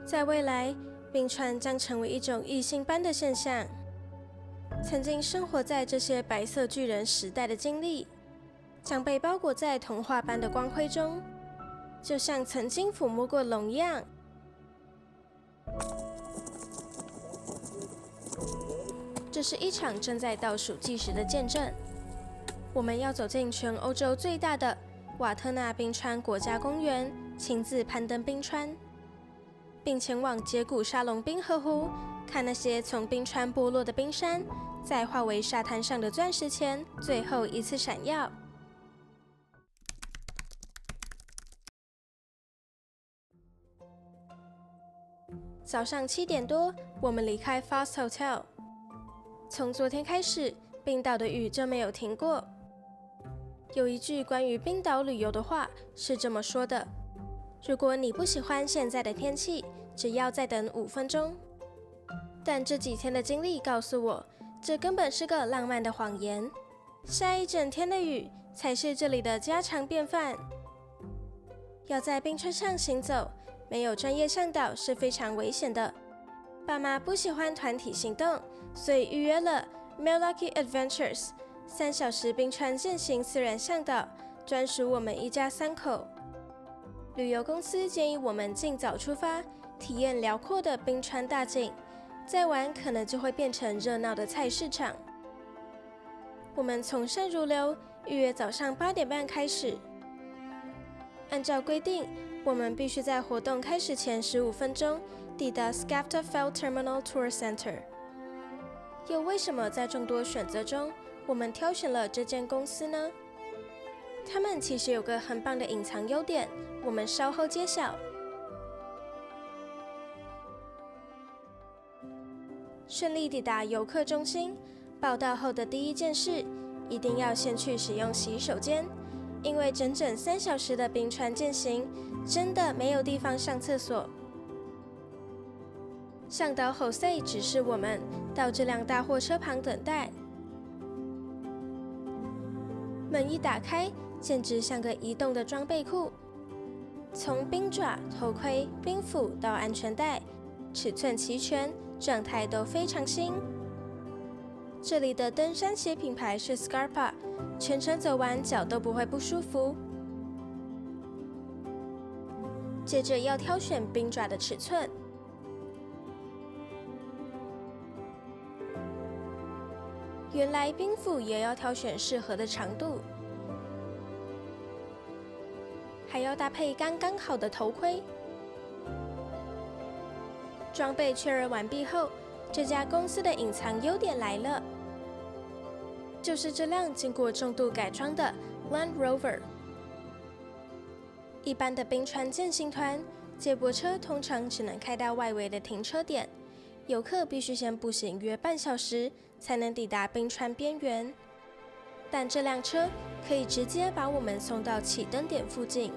在未来，冰川将成为一种异星般的现象。曾经生活在这些白色巨人时代的经历，将被包裹在童话般的光辉中，就像曾经抚摸过龙一样。这是一场正在倒数计时的见证。我们要走进全欧洲最大的瓦特纳冰川国家公园，亲自攀登冰川，并前往杰古沙龙冰河湖，看那些从冰川剥落的冰山，在化为沙滩上的钻石前最后一次闪耀。早上7点多，我们离开 Fast Hotel。从昨天开始，冰岛的雨就没有停过。有一句关于冰岛旅游的话是这么说的：如果你不喜欢现在的天气，只要再等5分钟。但这几天的经历告诉我，这根本是个浪漫的谎言。下一整天的雨才是这里的家常便饭。要在冰川上行走，没有专业向导是非常危险的。爸妈不喜欢团体行动，所以预约了 Meiluki Adventures 3小时冰川健行私人向导，专属我们一家3口。旅游公司建议我们尽早出发，体验辽阔的冰川大景，再晚可能就会变成热闹的菜市场。我们从善如流，预约早上8点半开始。按照规定，我们必须在活动开始前15分钟抵达 Skaftafell Terminal Tour Center。又为什么在众多选择中，我们挑选了这间公司呢？他们其实有个很棒的隐藏优点，我们稍后揭晓。顺利抵达游客中心，报到后的第一件事，一定要先去使用洗手间，因为整整3小时的冰川健行，真的没有地方上厕所。向导 Jose 指示我们到这辆大货车旁等待。门一打开，简直像个移动的装备库，从冰爪、头盔、冰斧到安全带，尺寸齐全，状态都非常新。这里的登山鞋品牌是 Scarpa， 全程走完脚都不会不舒服。接着要挑选冰爪的尺寸，原来冰斧也要挑选适合的长度，还要搭配刚刚好的头盔。装备确认完毕后，这家公司的隐藏优点来了，就是这辆经过重度改装的 Land Rover。一般的冰川健行团，接驳车通常只能开到外围的停车点，游客必须先步行约半小时才能抵达冰川边缘。但这辆车可以直接把我们送到起登点附近。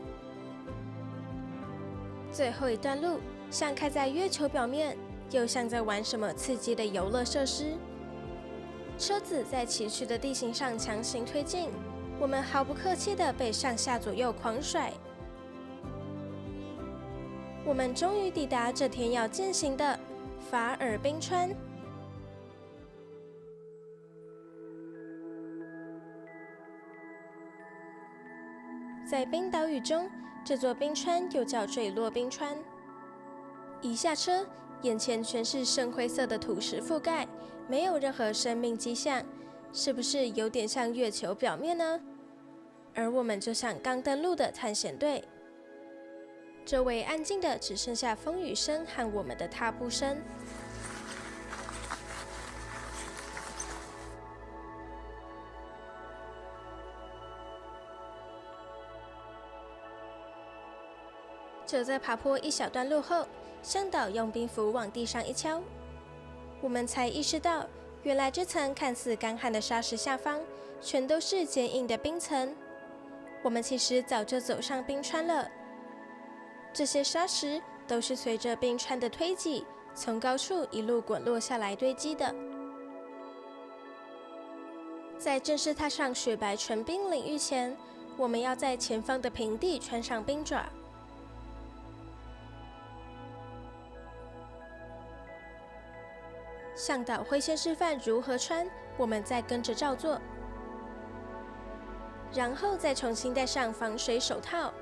最后一段路像开在月球表面，又像在玩什么刺激的游乐设施。车子在崎岖的地形上强行推进，我们毫不客气地被上下左右狂甩。我们终于抵达这天要健行的法尔冰川。在冰岛语中，这座冰川又叫坠落冰川。一下车，眼前全是深灰色的土石覆盖，没有任何生命迹象，是不是有点像月球表面呢？而我们就像刚登陆的探险队，周围安静的只剩下风雨声和我们的踏步声。就在爬坡一小段路后，向导用冰斧往地上一敲，我们才意识到，原来这层看似干旱的沙石下方，全都是坚硬的冰层。我们其实早就走上冰川了。这些沙石都是随着冰川的推挤，从高处一路滚落下来堆积的。在正式踏上雪白纯冰领域前，我们要在前方的平地穿上冰爪。向导会先示范如何穿，我们再跟着照做，然后再重新戴上防水手套。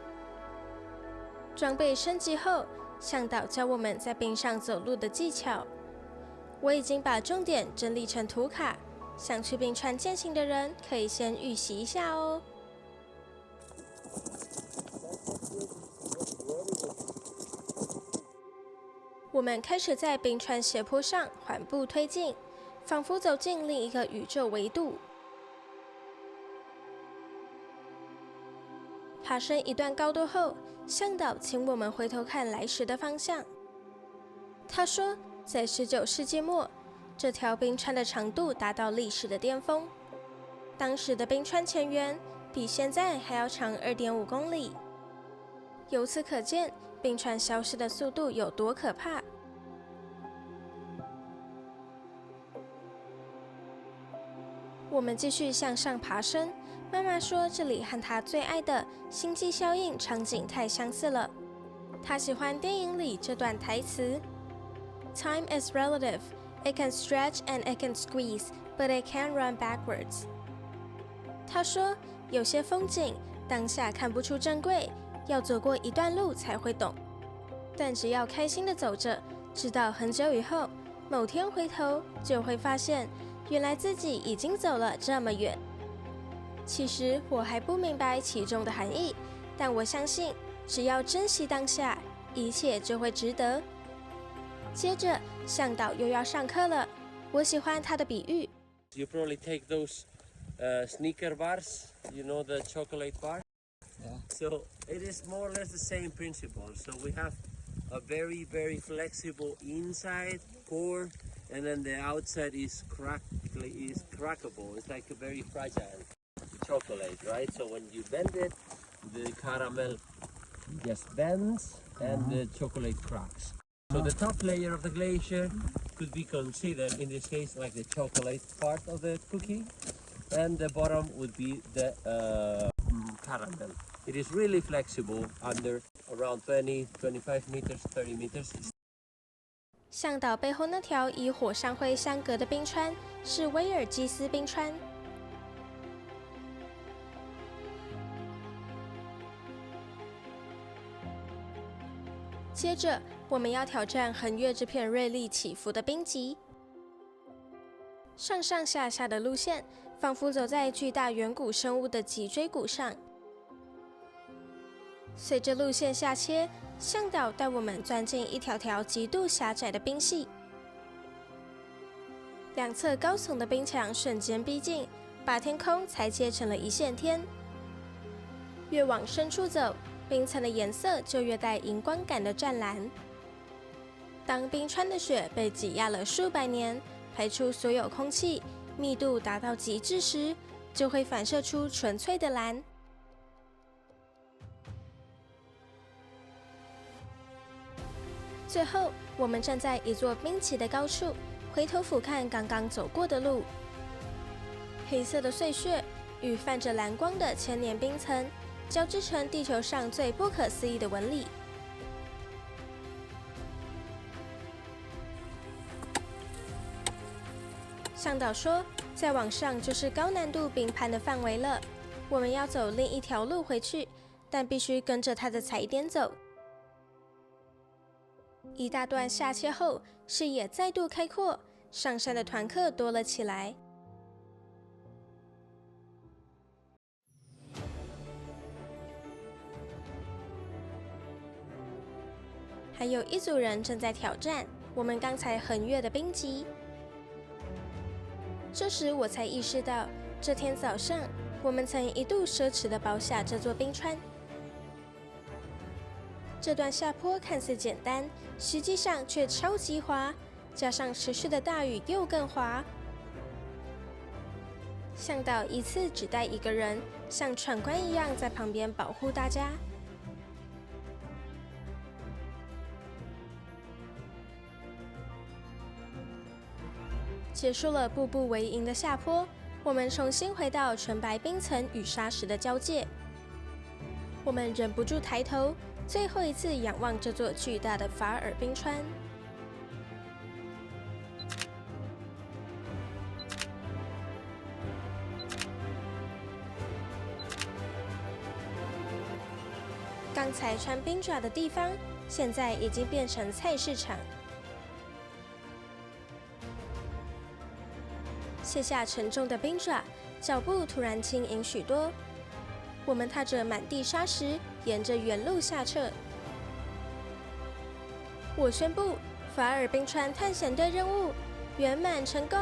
装备升级后，向导教我们在冰上走路的技巧。我已经把重点整理成图卡，想去冰川践行的人可以先预习一下哦。我们开始在冰川斜坡上缓步推进，仿佛走进另一个宇宙维度。爬升一段高度后，向导请我们回头看来时的方向。他说，在19世纪末，这条冰川的长度达到历史的巅峰。当时的冰川前缘比现在还要长2.5公里。由此可见，冰川消失的速度有多可怕。我们继续向上爬升。妈妈说，这里和她最爱的星际效应场景太相似了。她喜欢电影里这段台词 ：“Time is relative. It can stretch and it can squeeze, but it can't run backwards.” 她说，有些风景当下看不出珍贵，要走过一段路才会懂。但只要开心的走着，直到很久以后，某天回头就会发现，原来自己已经走了这么远。其实我还不明白其中的含义，但我相信，只要珍惜当下，一切就会值得。接着，向导又要上课了，我喜欢他的比喻。You probably take those sneaker bars, you know, the chocolate bar. Yeah. So it is more or less the same principle. So we have a very, very flexible inside core, and then the outside is crackable. It's like a very fragile chocolate, right? So when you bend it, the caramel just bends and the chocolate cracks. So the top layer of the glacier could be considered, in this case, like the chocolate part of the cookie, and the bottom would be the caramel. It is really flexible under around 20, 25 meters, 30 meters. 向导背后那条以火山灰相隔的冰川是威尔基斯冰川。接着，我们要挑战横越这片锐利起伏的冰脊。上上下下的路线，仿佛走在巨大远古生物的脊椎骨上。随着路线下切，向导带我们钻进一条条极度狭窄的冰隙，两侧高耸的冰墙瞬间逼近，把天空裁切成了一线天。越往深处走，冰层的颜色就越带荧光感的湛蓝。当冰川的雪被挤压了数百年，排出所有空气，密度达到极致时，就会反射出纯粹的蓝。最后，我们站在一座冰脊的高处，回头俯瞰刚刚走过的路。黑色的碎屑与泛着蓝光的千年冰层交织成地球上最不可思议的纹理。向导说，再往上就是高难度冰攀的范围了。我们要走另一条路回去，但必须跟着他的踩点走。一大段下切后，视野再度开阔，上山的团客多了起来。还有一组人正在挑战我们刚才横越的冰脊。这时我才意识到，这天早上我们曾一度奢侈地包下这座冰川。这段下坡看似简单，实际上却超级滑，加上持续的大雨又更滑。向导一次只带一个人，像闯关一样在旁边保护大家。结束了步步为营的下坡，我们重新回到纯白冰层与沙石的交界。我们忍不住抬头，最后一次仰望这座巨大的法尔冰川。刚才穿冰爪的地方，现在已经变成菜市场。卸下沉重的冰爪，脚步突然轻盈许多。我们踏着满地沙石，沿着原路下撤。我宣布，法尔冰川探险队任务圆满成功。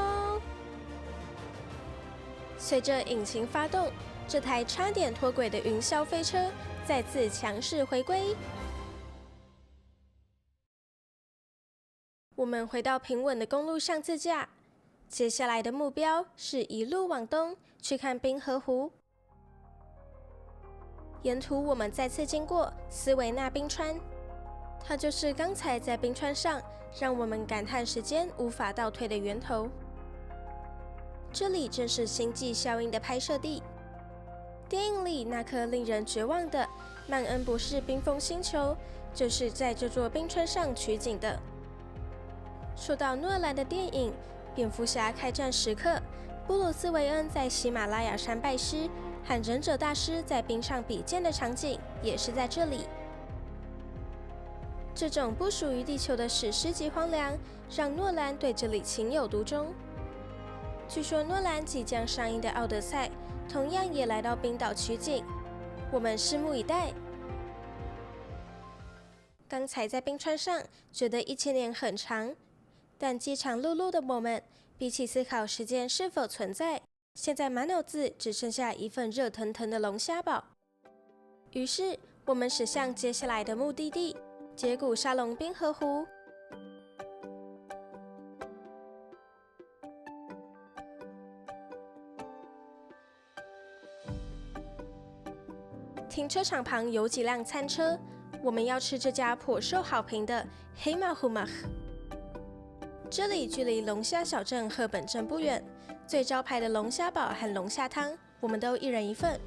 随着引擎发动，这台差点脱轨的云霄飞车再次强势回归。我们回到平稳的公路上自驾。接下来的目标是一路往东去看冰河湖。沿途我们再次经过斯维纳冰川，它就是刚才在冰川上让我们感叹时间无法倒退的源头。这里正是星际效应的拍摄地，电影里那颗令人绝望的曼恩博士冰封星球就是在这座冰川上取景的。说到诺兰的电影蝙蝠侠开战时刻，布鲁斯韦恩在喜马拉雅山拜师，和忍者大师在冰上比剑的场景也是在这里。这种不属于地球的史诗级荒凉，让诺兰对这里情有独钟。据说诺兰即将上映的《奥德赛》同样也来到冰岛取景，我们拭目以待。刚才在冰川上觉得1000年很长，但饥肠辘辘的我们，比起思考时间是否存在，现在满脑子只剩下一份热腾腾的龙虾堡。于是，我们驶向接下来的目的地——杰古沙龙冰河湖。停车场旁有几辆餐车，我们要吃这家颇受好评的黑马胡马。这里距离龙虾小镇赫本镇不远，最招牌的龙虾堡和龙虾汤，我们都一人一份。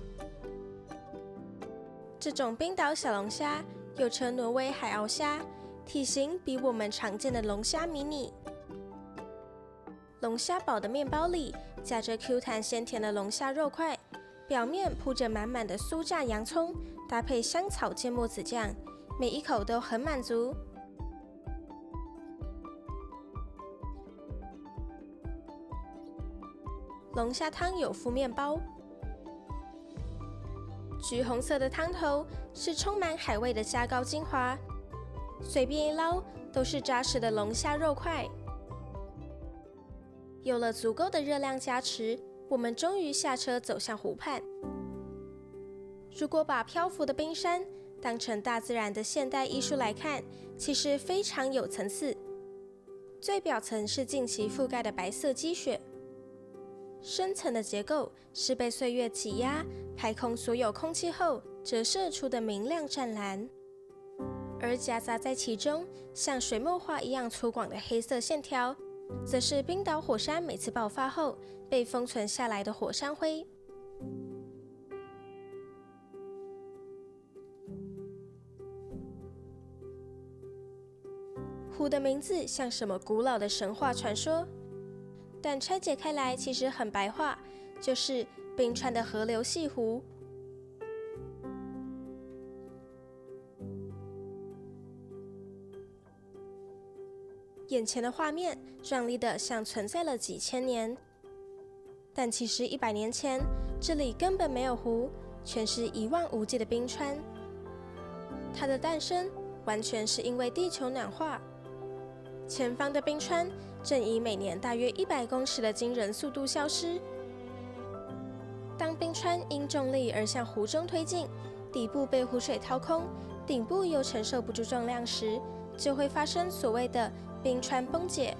这种冰岛小龙虾又称挪威海鳌虾，体型比我们常见的龙虾迷你。龙虾堡的面包里夹着 Q 弹鲜甜的龙虾肉块，表面铺着满满的酥炸洋葱，搭配香草芥末子酱，每一口都很满足。龙虾汤有附面包，橘红色的汤头是充满海味的虾膏精华，随便一捞都是扎实的龙虾肉块。有了足够的热量加持，我们终于下车走向湖畔。如果把漂浮的冰山当成大自然的现代艺术来看，其实非常有层次。最表层是近期覆盖的白色积雪，深层的结构是被岁月挤压、排空所有空气后折射出的明亮湛蓝，而夹杂在其中像水墨画一样粗犷的黑色线条，则是冰岛火山每次爆发后被封存下来的火山灰。湖的名字像什么古老的神话传说，但拆解开来其实很白话，就是冰川的河流系湖。眼前的画面壮丽的像存在了几千年，但其实100年前这里根本没有湖，全是一望无际的冰川。它的诞生完全是因为地球暖化，前方的冰川正以每年大约100公尺的惊人速度消失。当冰川因重力而向湖中推进，底部被湖水掏空，顶部又承受不住重量时，就会发生所谓的冰川崩解。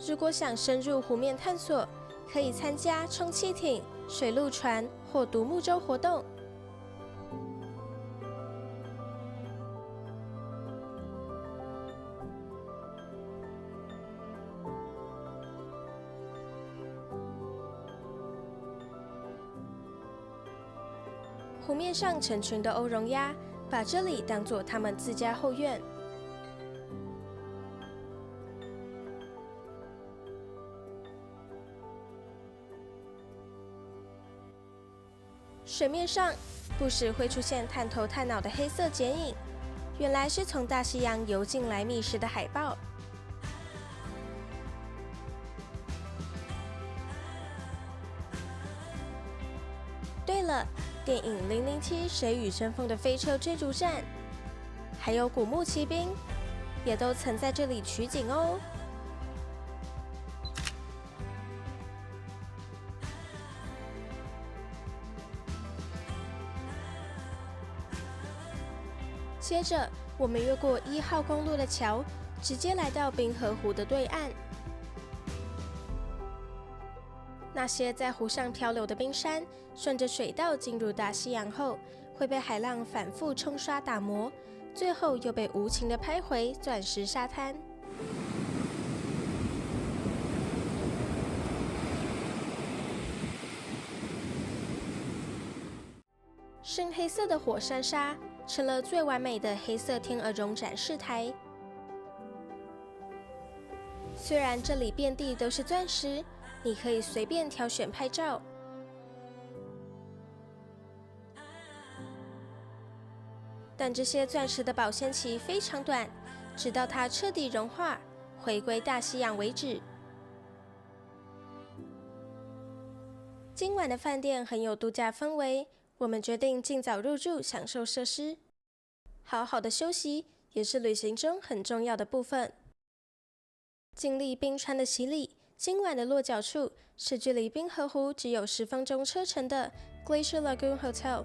如果想深入湖面探索，可以参加充气艇、水陆船或独木舟活动。湖面上成群的欧绒鸭，把这里当作他们自家后院。水面上不时会出现探头探脑的黑色剪影，原来是从大西洋游进来觅食的海豹。对了，电影《007谁与争锋》的飞车追逐战，还有古墓奇兵，也都曾在这里取景哦。接着，我们越过1号公路的桥，直接来到冰河湖的对岸。那些在湖上漂流的冰山，顺着水道进入大西洋后，会被海浪反复冲刷打磨，最后又被无情地拍回钻石沙滩。深黑色的火山沙成了最完美的黑色天鹅绒展示台。虽然这里遍地都是钻石，你可以随便挑选拍照，但这些钻石的保鲜期非常短，直到它彻底融化，回归大西洋为止。今晚的饭店很有度假氛围，我们决定尽早入住，享受设施。好好的休息也是旅行中很重要的部分。经历冰川的洗礼，今晚的落脚处是距离冰河湖只有10分钟车程的 Glacier Lagoon Hotel。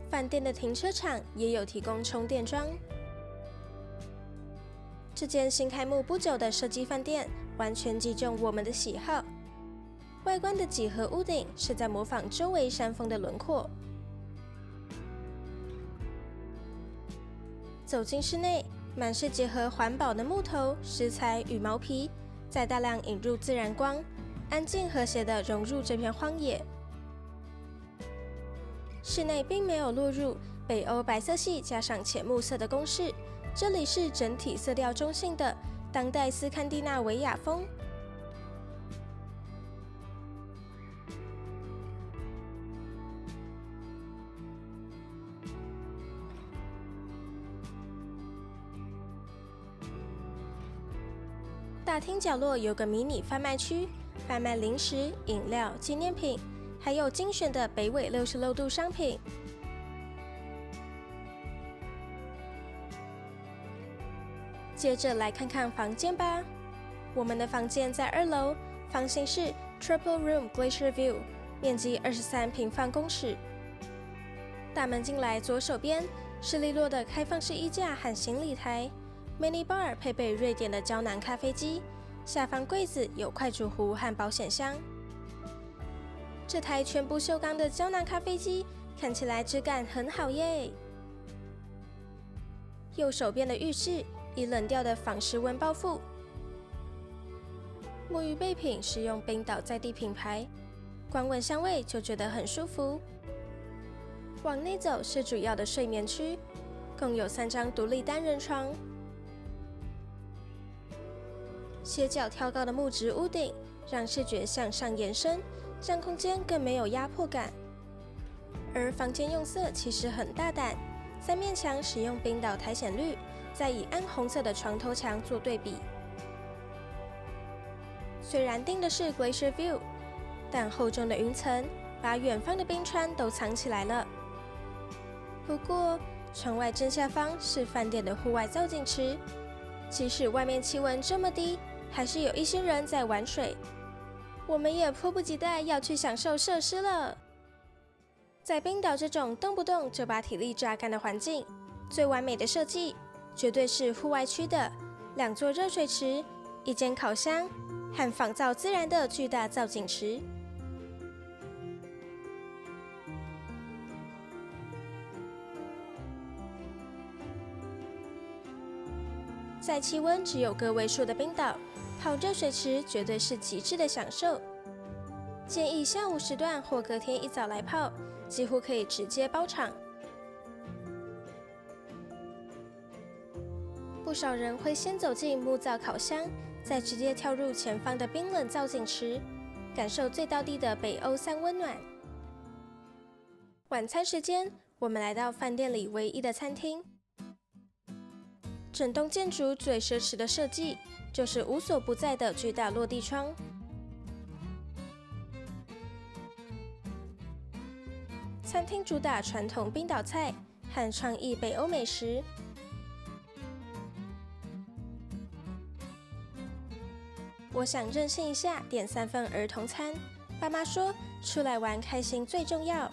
饭店的停车场也有提供充电桩。这间新开幕不久的设计饭店完全击中我们的喜好。外观的几何屋顶是在模仿周围山峰的轮廓。走进室内，满是结合环保的木头、石材与毛皮，再大量引入自然光，安静和谐地融入这片荒野。室内并没有落入北欧白色系加上浅木色的公式，这里是整体色调中性的当代斯堪的纳维亚风。大厅角落有个迷你贩卖区，贩卖零食、饮料、纪念品，还有精选的北纬66度商品。接着来看看房间吧。我们的房间在2楼，房型是 Triple Room Glacier View， 面积23平方公尺。大门进来，左手边是利落的开放式衣架和行李台。Mini bar 配备瑞典的胶囊咖啡机，下方柜子有快煮壶和保险箱。这台全不锈钢的胶囊咖啡机看起来质感很好耶。右手边的浴室以冷调的仿石纹包覆，沐浴备品是用冰岛在地品牌，光闻香味就觉得很舒服。往内走是主要的睡眠区，共有3张独立单人床。斜角挑高的木质屋顶让视觉向上延伸，让空间更没有压迫感。而房间用色其实很大胆，3面墙使用冰岛苔藓绿，再以暗红色的床头墙做对比。虽然订的是 Glacier View， 但厚重的云层把远方的冰川都藏起来了。不过，窗外正下方是饭店的户外造景池，即使外面气温这么低，还是有一些人在玩水。我们也迫不及待要去享受设施了。在冰岛这种动不动就把体力榨干的环境，最完美的设计绝对是户外区的2座热水池、1间烤箱和仿造自然的巨大造景池。在气温只有个位数的冰岛，泡热水池绝对是极致的享受。建议下午时段或隔天一早来泡，几乎可以直接包场。不少人会先走进木造烤箱，再直接跳入前方的冰冷造景池，感受最道地的北欧三温暖。晚餐时间，我们来到饭店里唯一的餐厅。整栋建筑最奢侈的设计，就是无所不在的巨大落地窗。餐厅主打传统冰岛菜和创意北欧美食。我想任性一下，点3份儿童餐。爸妈说，出来玩开心最重要。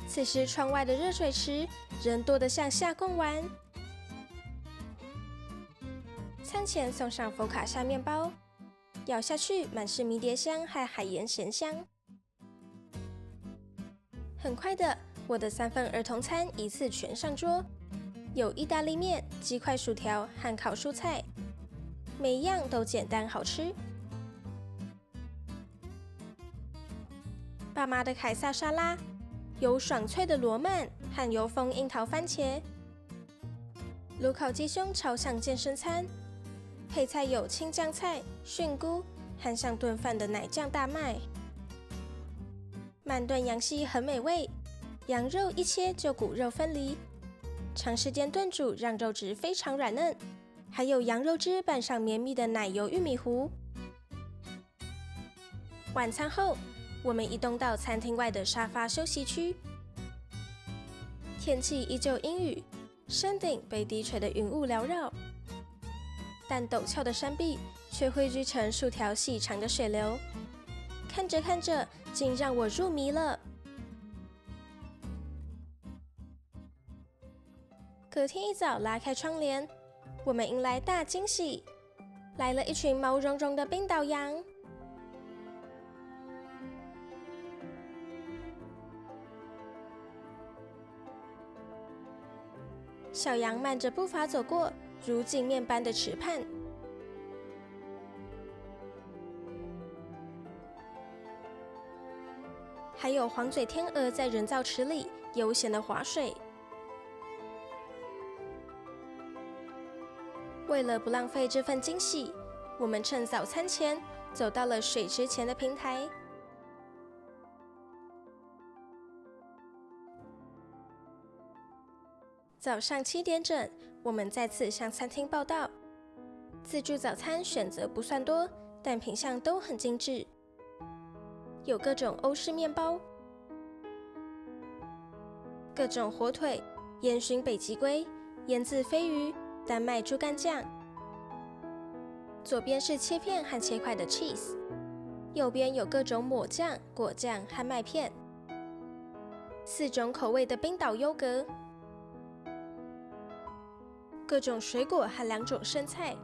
此时窗外的热水池人多得像下贡丸。餐前送上佛卡夏面包，咬下去满是迷迭香和海盐咸香。很快的，我的3份儿童餐一次全上桌，有意大利面、鸡块、薯条和烤蔬菜，每一样都简单好吃。爸妈的凯撒沙拉有爽脆的罗曼和油封樱桃番茄，炉烤鸡胸超像健身餐，配菜有青江菜、菌菇和像炖饭的奶酱大麦。慢炖羊膝很美味，羊肉一切就骨肉分离，长时间炖煮让肉质非常软嫩，还有羊肉汁拌上绵密的奶油玉米糊。晚餐后，我们移动到餐厅外的沙发休息区。天气依旧阴雨，山顶被低垂的云雾缭绕，但陡峭的山壁却汇聚成数条细长的水流，看着看着，竟让我入迷了。隔天一早拉开窗帘，我们迎来大惊喜，来了一群毛茸茸的冰岛羊。小羊慢着步伐走过，如镜面般的池畔。还有黄嘴天鹅在人造池里悠闲的划水。为了不浪费这份惊喜，我们趁早餐前走到了水池前的平台。早上7点整，我们再次向餐厅报到。自助早餐选择不算多，但品项都很精致，有各种欧式面包、各种火腿、烟熏北极龟、腌制飞鱼、丹麦猪肝酱。左边是切片和切块的 cheese， 右边有各种抹酱、果酱和麦片，4种口味的冰岛优格，各种水果和2种生菜。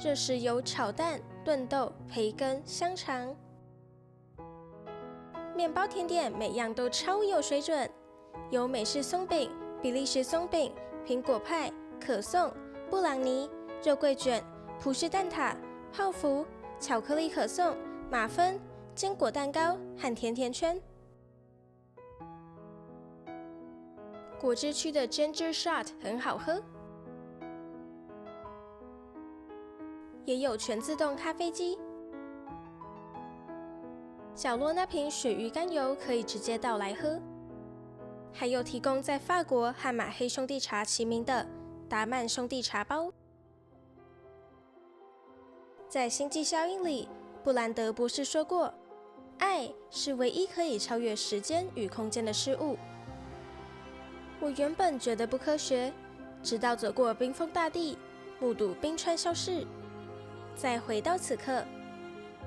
热食有炒蛋、炖豆、培根、香肠。面包甜点每样都超有水准，有美式松饼、比利时松饼、苹果派、可颂、布朗尼、肉桂卷、葡式蛋挞、泡芙、巧克力可颂、马芬、坚果蛋糕和甜甜圈。果汁区的 Ginger Shot 很好喝，也有全自动咖啡机。角落那瓶鳕鱼甘油可以直接倒来喝，还有提供在法国和马黑兄弟茶齐名的达曼兄弟茶包。在星际效应里，布兰德博士说过，爱是唯一可以超越时间与空间的事物。我原本觉得不科学，直到走过冰封大地，目睹冰川消逝，再回到此刻，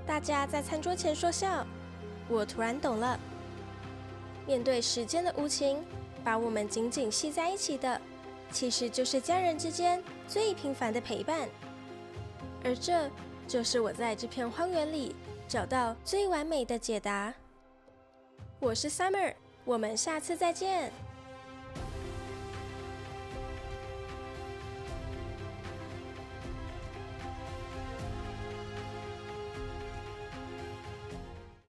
大家在餐桌前说笑，我突然懂了。面对时间的无情，把我们紧紧系在一起的，其实就是家人之间最平凡的陪伴。而这就是我在这片荒原里找到最完美的解答。我是 Summer， 我们下次再见。